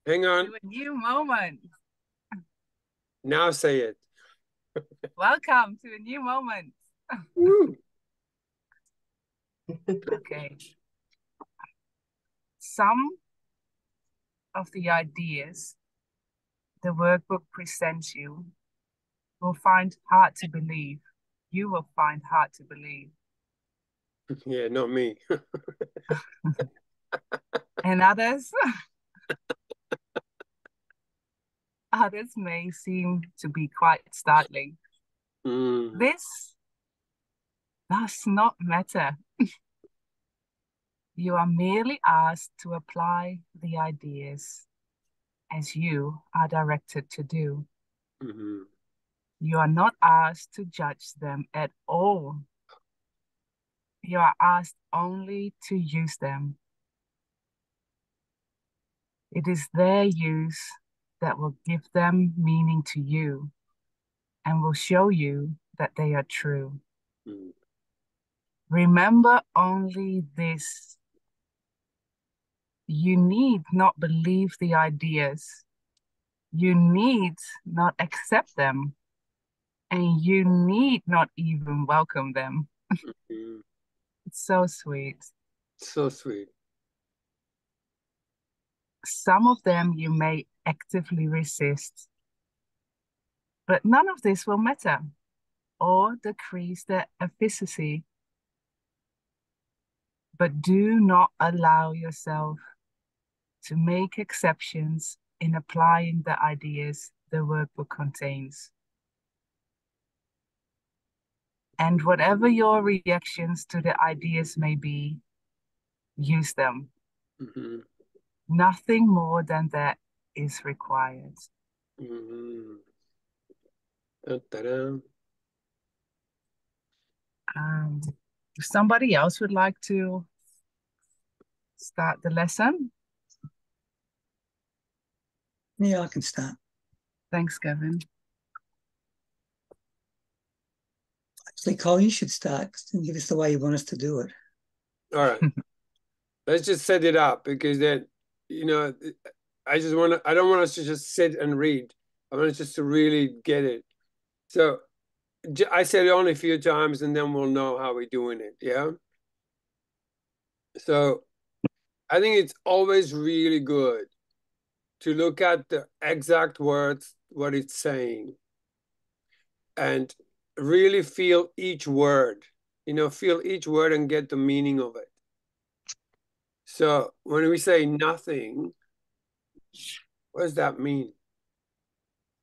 Hang on. to a new moment. Now say it. Welcome to a new moment. Woo. Okay. Some of the ideas the workbook presents you will find hard to believe. You will find hard to believe. Yeah, not me. And others may seem to be quite startling. Mm. This does not matter. You are merely asked to apply the ideas as you are directed to do. Mm-hmm. You are not asked to judge them at all. You are asked only to use them. It is their use that will give them meaning to you and will show you that they are true. Mm. Remember only this: you need not believe the ideas, you need not accept them, and you need not even welcome them. Mm. It's so sweet. So sweet. Some of them you may actively resist, but none of this will matter or decrease their efficacy. But do not allow yourself to make exceptions in applying the ideas the workbook contains. And whatever your reactions to the ideas may be, use them. Mm-hmm. Nothing more than that is required. Mm-hmm. Ta-da. If somebody else would like to start the lesson, Yeah, I can start. thanks, Kevin. Actually, Cole, you should start and give us the way you want us to do it. All right. Let's just set it up because then, you know, I don't want us to just sit and read. I want us just to really get it. So I said it only a few times and then we'll know how we're doing it. Yeah. So I think it's always really good to look at the exact words, what it's saying, and really feel each word, feel each word and get the meaning of it. So when we say nothing, what does that mean?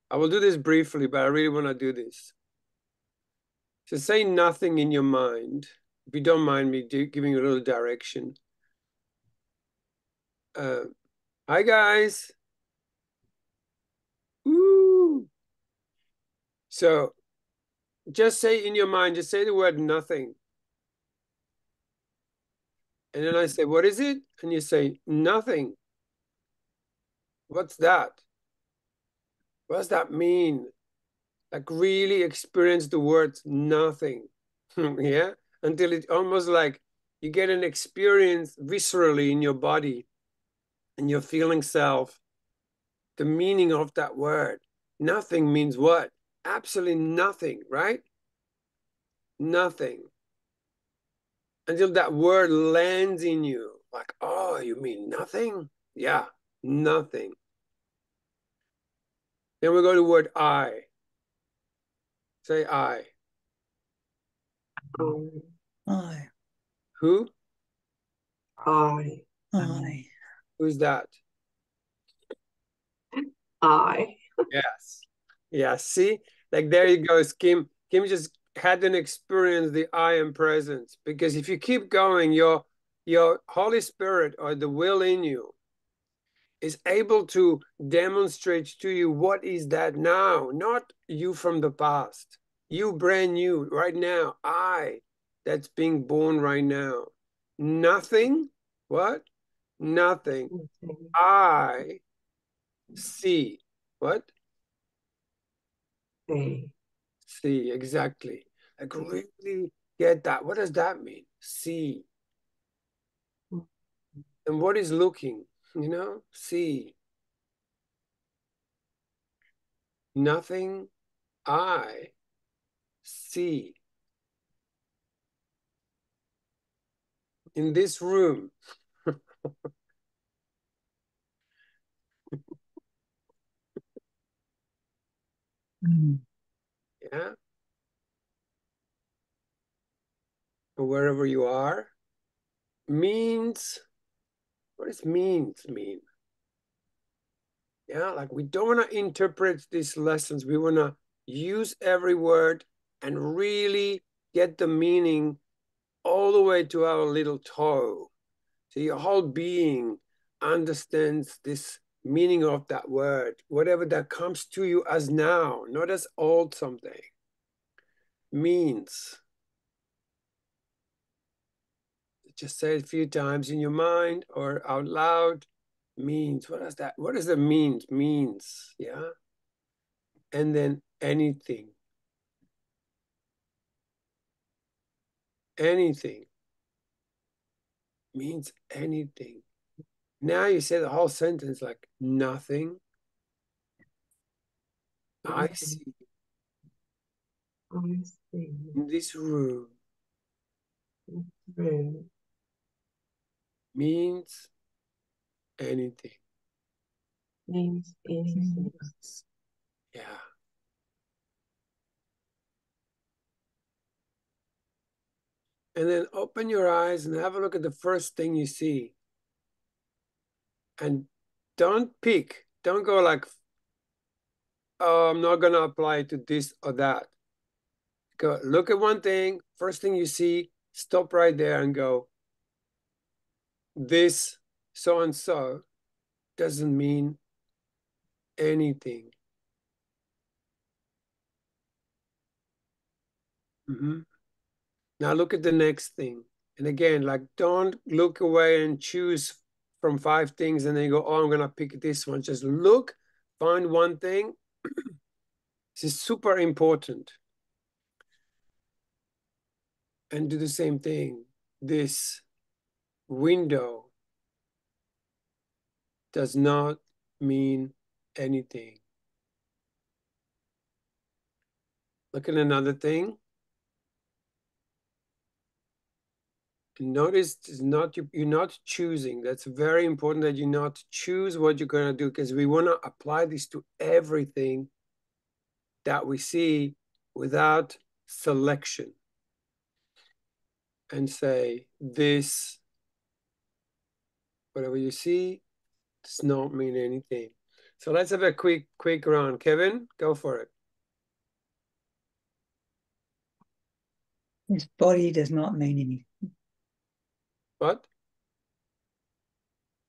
I will do this briefly, but I really want to do this. So say nothing in your mind. If you don't mind me giving you a little direction. Uh, Hi, guys. Woo. So just say in your mind, just say the word nothing. And then I say, what is it? And you say, nothing. What's that? What does that mean? Like really experience the word nothing. Yeah. Until it almost like you get an experience viscerally in your body and your feeling self, the meaning of that word. Nothing means what? Absolutely nothing, right? Nothing. Until that word lands in you. Like, oh, you mean nothing? Yeah, nothing. Then we go to the word I. Say I. I, Who? I, I, Who's that? I. Yes. Yeah. See, like there you go, Kim. Kim just had an experience the I am presence. Because if you keep going, your Holy Spirit or the will in you is able to demonstrate to you what is that now, not you from the past. You brand new right now. I that's being born right now. Nothing. What? Nothing. I see. What? See. See, exactly. Like really get that. What does that mean? See. And what is looking? See. nothing I see in this room. Yeah. Or wherever you are means, what does means mean? Yeah, like we don't want to interpret these lessons. We want to use every word and really get the meaning all the way to our little toe. So your whole being understands this meaning of that word, whatever that comes to you as now, not as old something. Means. Just say it a few times in your mind or out loud. Means. What does that? What does that mean? Means. Yeah. And then anything. Anything means anything. Now you say the whole sentence like nothing I see I see. in this room Room. means anything. Means anything. Yeah. And then open your eyes and have a look at the first thing you see. And don't pick. Don't go like, oh, I'm not going to apply it to this or that. Go look at one thing, first thing you see, stop right there and go, this so and so doesn't mean anything. Now look at the next thing. And again, like don't look away and choose from 5 things and then go, oh, I'm going to pick this one. Just look, find one thing. This is super important. And do the same thing. This window does not mean anything. Look at another thing. Notice it's not you're not choosing. That's very important that you not choose what you're going to do, because we want to apply this to everything that we see without selection and say this, whatever you see does not mean anything. So let's have a quick round. Kevin, go for it. This body does not mean anything. What?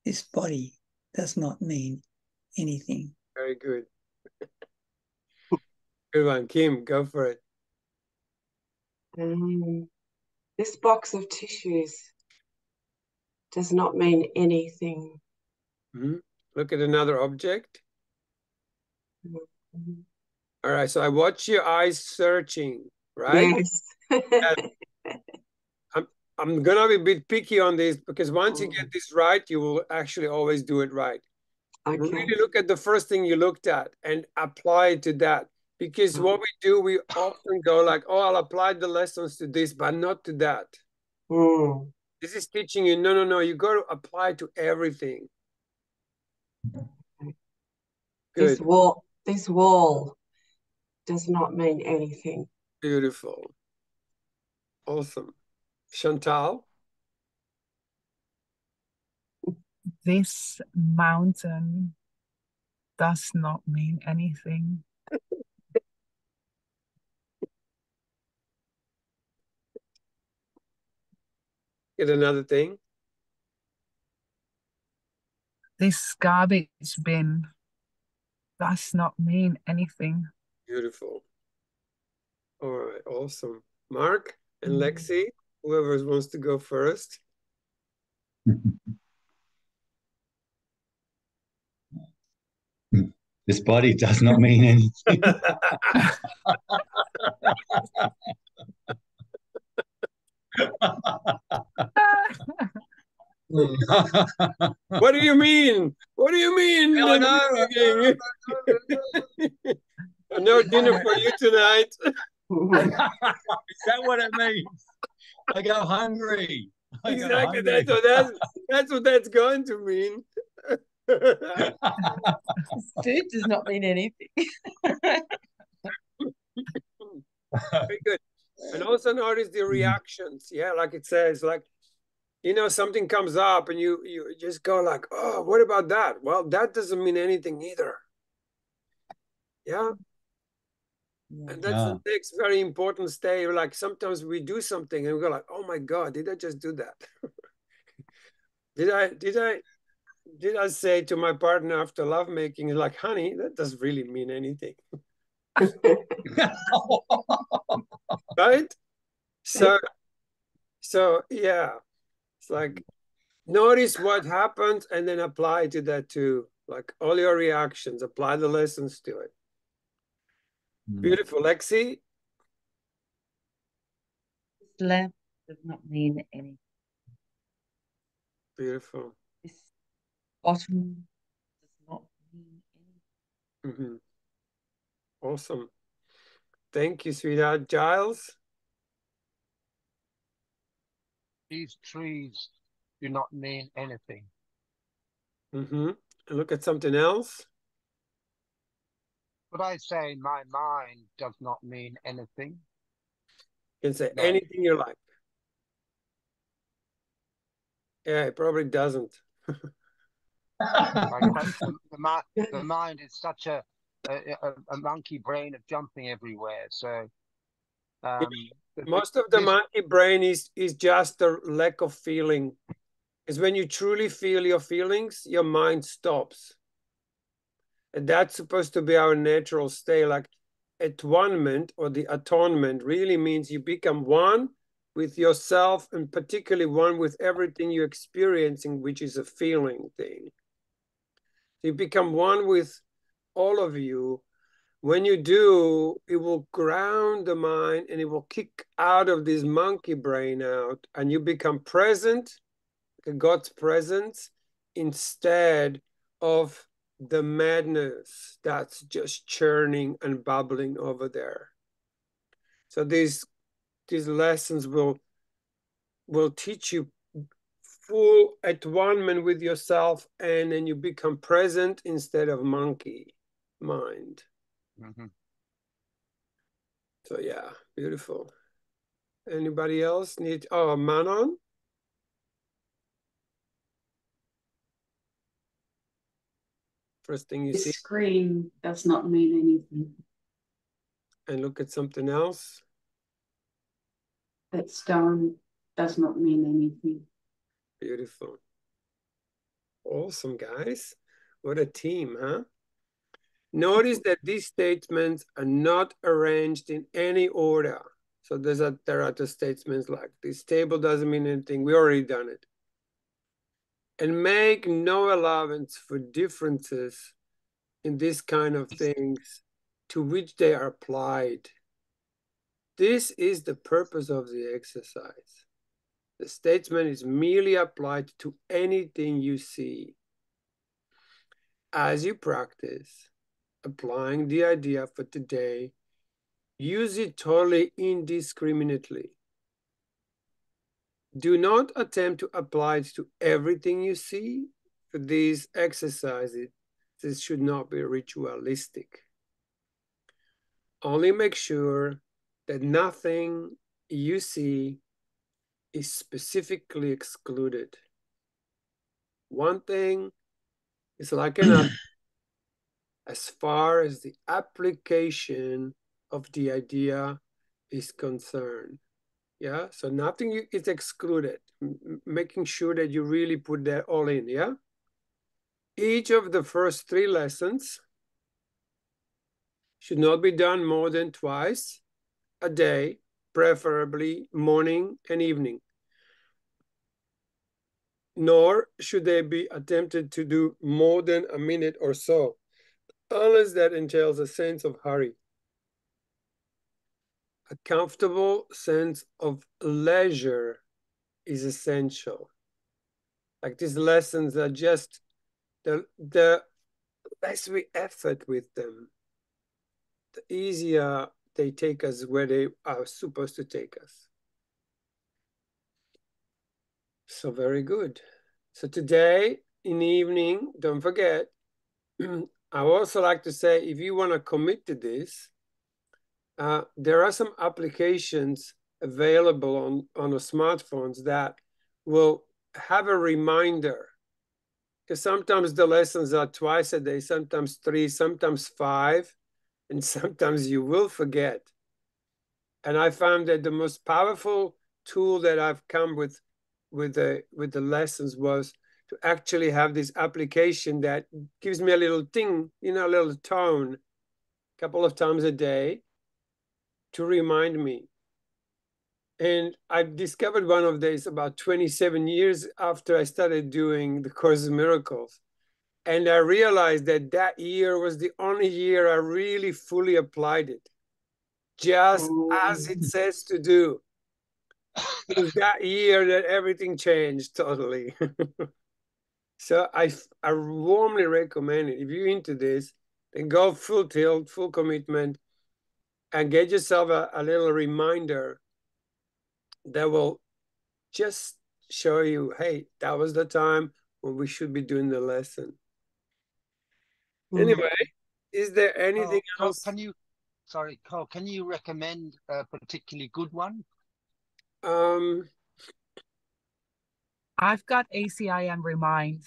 This body does not mean anything. Very good. Good one. Kim, go for it. This box of tissues does not mean anything. Look at another object. Mm-hmm. All right, so I watch your eyes searching, right? Yes. I'm gonna be a bit picky on this because once you get this right, you will actually always do it right. Okay. Really look at the first thing you looked at and apply it to that. Because what we do, we often go like, oh, I'll apply the lessons to this, but not to that. This is teaching you, no, you got to apply to everything. Good. This wall does not mean anything. Beautiful. Awesome. Chantal? This mountain does not mean anything. Get another thing. This garbage bin does not mean anything. Beautiful. All right, awesome. Mark and Lexi, whoever wants to go first. This body does not mean anything. What do you mean? What do you mean? I know. No dinner for you tonight. Is that what it means? I go hungry. I go Exactly. hungry. That's what that's going to mean. Dude does not mean anything. Very good. And also notice the reactions. Yeah, like it says, like, you know, something comes up and you just go like, oh, what about that? Well, that doesn't mean anything either. Yeah. And that's the next very important stage. Like sometimes we do something and we go like, oh my God, did I just do that? Did I say to my partner after lovemaking, like, honey, that doesn't really mean anything. Right? So yeah, it's like notice what happens and then apply to that too. Like all your reactions, apply the lessons to it. Beautiful. Lexi? This lamp does not mean anything. Beautiful. This bottom does not mean anything. Awesome. Thank you, sweetheart. Giles? These trees do not mean anything. And look at something else. Would I say my mind does not mean anything? You can say No. anything you like. Yeah, it probably doesn't. The mind is such a monkey brain of jumping everywhere. So most of the monkey brain is just a lack of feeling. Is when you truly feel your feelings, your mind stops. And that's supposed to be our natural state. Like atonement or the atonement really means you become one with yourself and particularly one with everything you're experiencing, which is a feeling thing. You become one with all of you. When you do, it will ground the mind and it will kick out of this monkey brain out and you become present, God's presence, instead of the madness that's just churning and bubbling over there. So these lessons will teach you full atonement with yourself, and then you become present instead of monkey mind. So yeah, beautiful. Anybody else need? Oh, Manon. First thing you see. Screen does not mean anything. And look at something else. That stone does not mean anything. Beautiful. Awesome, guys. What a team, huh? Notice that these statements are not arranged in any order. So there are the statements like this table doesn't mean anything. We already done it. And make no allowance for differences in this kind of things to which they are applied. This is the purpose of the exercise. The statement is merely applied to anything you see. As you practice applying the idea for today, use it totally indiscriminately. Do not attempt to apply it to everything you see. For these exercises, this should not be ritualistic. Only make sure that nothing you see is specifically excluded. One thing is like another as far as the application of the idea is concerned. Yeah, so nothing is excluded, making sure that you really put that all in, yeah? Each of the first 3 lessons should not be done more than twice a day, preferably morning and evening. Nor should they be attempted to do more than a minute or so, unless that entails a sense of hurry. A comfortable sense of leisure is essential. Like these lessons are just the less we effort with them, the easier they take us where they are supposed to take us. So very good. So today in the evening, don't forget, I would also like to say, if you want to commit to this, there are some applications available on the smartphones that will have a reminder. Because sometimes the lessons are twice a day, sometimes 3, sometimes 5, and sometimes you will forget. And I found that the most powerful tool that I've come with the lessons was to actually have this application that gives me a little ting, you know, a little tone, a couple of times a day to remind me. And I discovered one of these about 27 years after I started doing the Course in Miracles. And I realized that that year was the only year I really fully applied it, just as it says to do. It was that year that everything changed totally. So I warmly recommend it. If you're into this, then go full tilt, full commitment, and get yourself a little reminder that will just show you, hey, that was the time when we should be doing the lesson. Anyway, is there anything else? Carl, can you recommend a particularly good one? I've got ACIM Remind.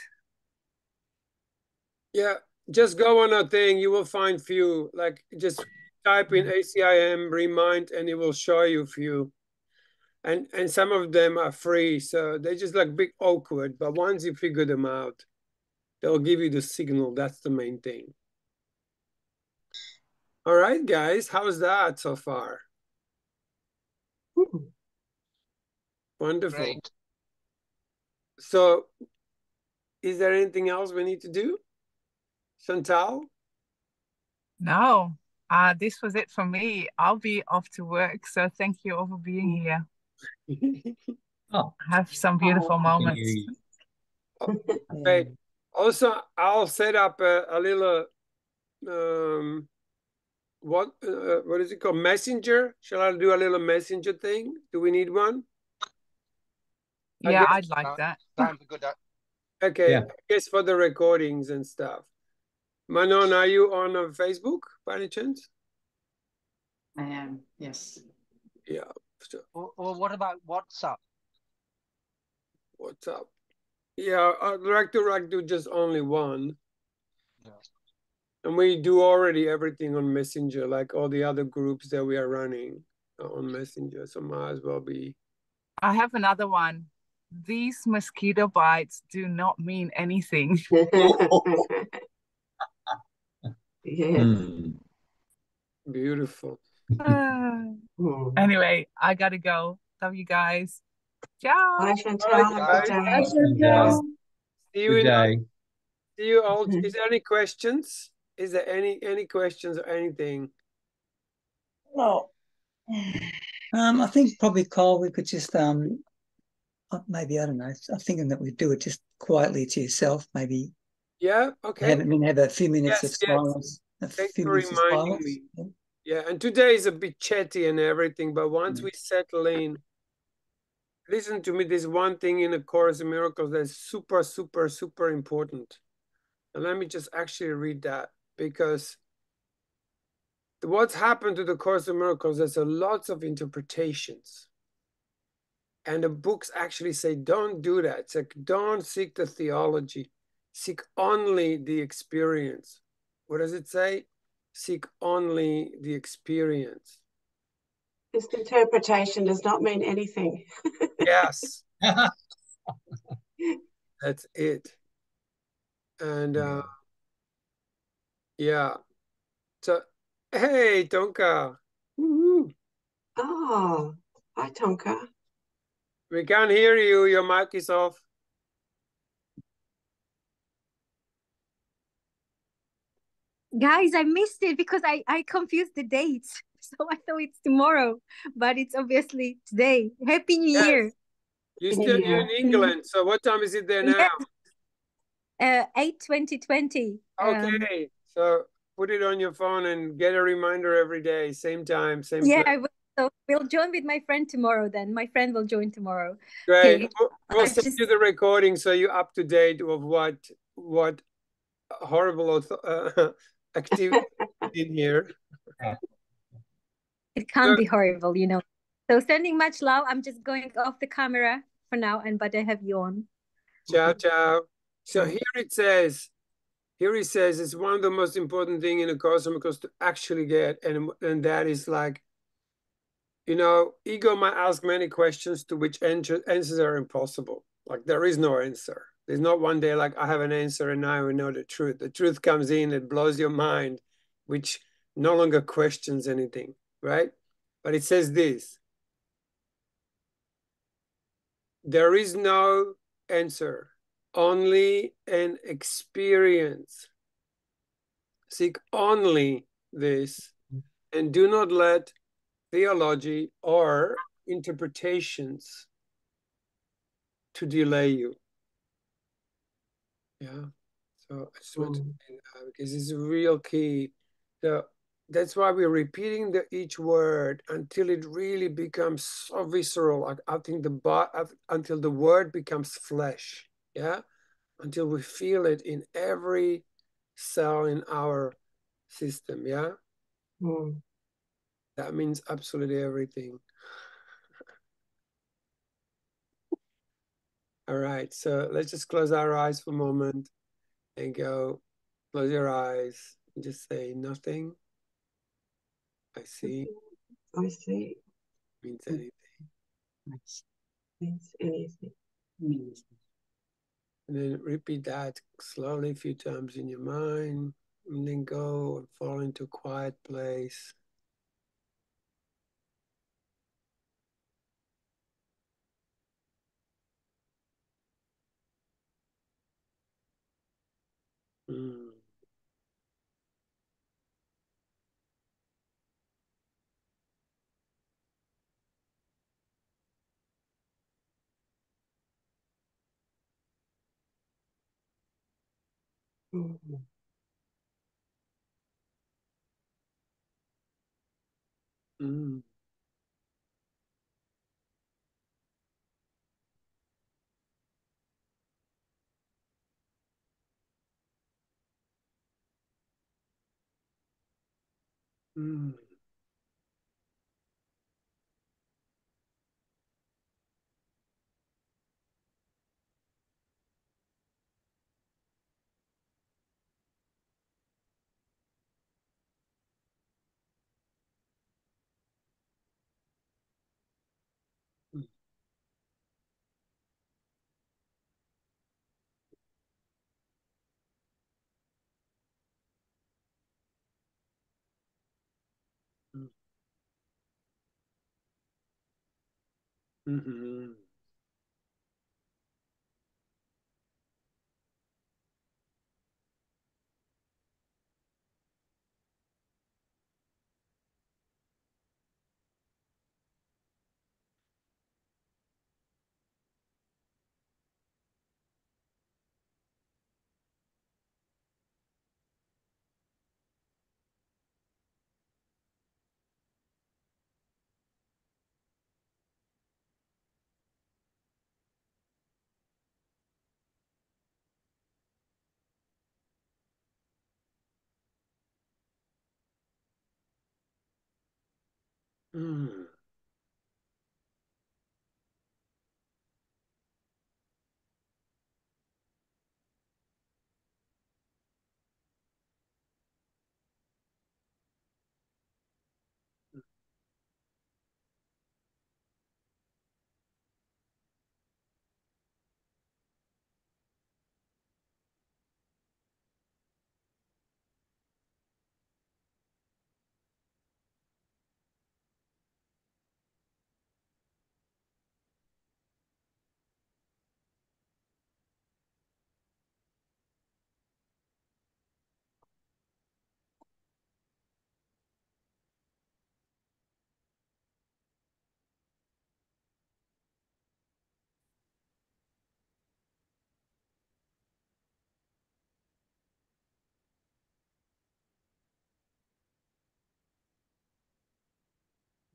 Yeah, just go on a thing. You will find few. Like just type in ACIM Remind, and it will show you few. And some of them are free, so they're just like big awkward. But once you figure them out, they'll give you the signal. That's the main thing. All right, guys, how's that so far? Wonderful. Great. So, is there anything else we need to do? Chantal? No, this was it for me. I'll be off to work, so thank you all for being here. Oh, Have some beautiful moments. Great. Also, I'll set up a little what is it called? Messenger? Shall I do a little messenger thing? Do we need one? Yeah, I'd like that. Sounds good. Okay, Yeah. I guess for the recordings and stuff. Manon, are you on Facebook by any chance? I am, yes. Yeah. So, Or what about WhatsApp? what's up? Yeah, I'd like to do just only one. Yeah. And we do already everything on Messenger, like all the other groups that we are running on Messenger. So might as well be. I have another one. These mosquito bites do not mean anything. Yeah. Beautiful. Anyway, I gotta go. Love you guys. Ciao. Bye, Chantal. Right, Good guys. day. See you Good in day. see you all. Is there any questions? Is there any questions or anything? No. I think probably, Cole, we could just maybe, I don't know, I'm thinking that we do it just quietly to yourself, maybe. Yeah, okay. Have a few minutes of Yes, yes. silence. Thanks for reminding me. Yeah, and today is a bit chatty and everything, but once we settle in, listen to me, there's one thing in the Course in Miracles that's super, super, super important. And let me just actually read that, because what's happened to the Course in Miracles, there's a lots of interpretations. And the books actually say, don't do that. It's like, don't seek the theology. Seek only the experience. What does it say? Seek only the experience. This interpretation does not mean anything. Yes. That's it. And yeah. So, hey, Tonka. Woo-hoo. Oh, hi, Tonka. We can't hear you. Your mic is off. Guys, I missed it because I confused the dates. So I thought it's tomorrow, but it's obviously today. Happy New Year. You're in England. So what time is it there now? Yes. 8/20/20. Okay. So put it on your phone and get a reminder every day, same time, same Yeah, place. I will. So we'll join with my friend tomorrow then. My friend will join tomorrow. Great. Okay. We'll I send just you the recording so you're up to date of what horrible activity in here. it can't be horrible, you know. So sending much love. I'm just going off the camera for now, and but I have you on. Ciao, ciao. So here it says it's one of the most important thing in a cosmos to actually get, and that is like, you know, ego might ask many questions to which answers are impossible. Like there is no answer. There's not one day like I have an answer and now I know the truth. The truth comes in, it blows your mind, which no longer questions anything, right? But it says this: there is no answer, only an experience. Seek only this, and do not let theology or interpretations to delay you. Yeah. So I just want to say that because it's a real key. So that's why we're repeating each word until it really becomes so visceral. I think until the word becomes flesh. Yeah. Until we feel it in every cell in our system. Yeah. That means absolutely everything. All right. So let's just close our eyes for a moment and go. Close your eyes and just say nothing. I see. I see. Means anything. Means anything. And then repeat that slowly a few times in your mind, and then go and fall into a quiet place. Mm. Mm. Mm. Mm. Mm-hmm. Mm.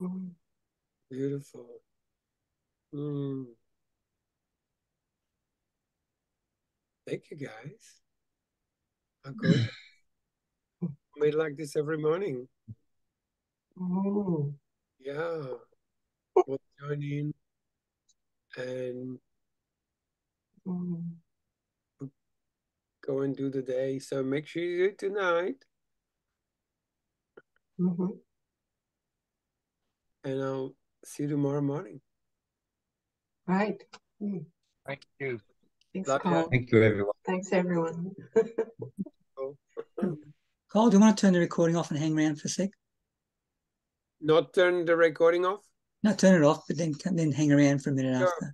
Mm. Beautiful. Thank you, guys. How good. Made like this every morning. Mm. Yeah. We'll join in and go and do the day. So make sure you do it tonight. Mm-hmm. And I'll see you tomorrow morning. Right. Mm. Thank you. Thanks, Love Cole. Thank you, everyone. Thanks, everyone. Cole, do you want to turn the recording off and hang around for a sec? Not turn the recording off? No, turn it off, but then hang around for a minute Sure, after.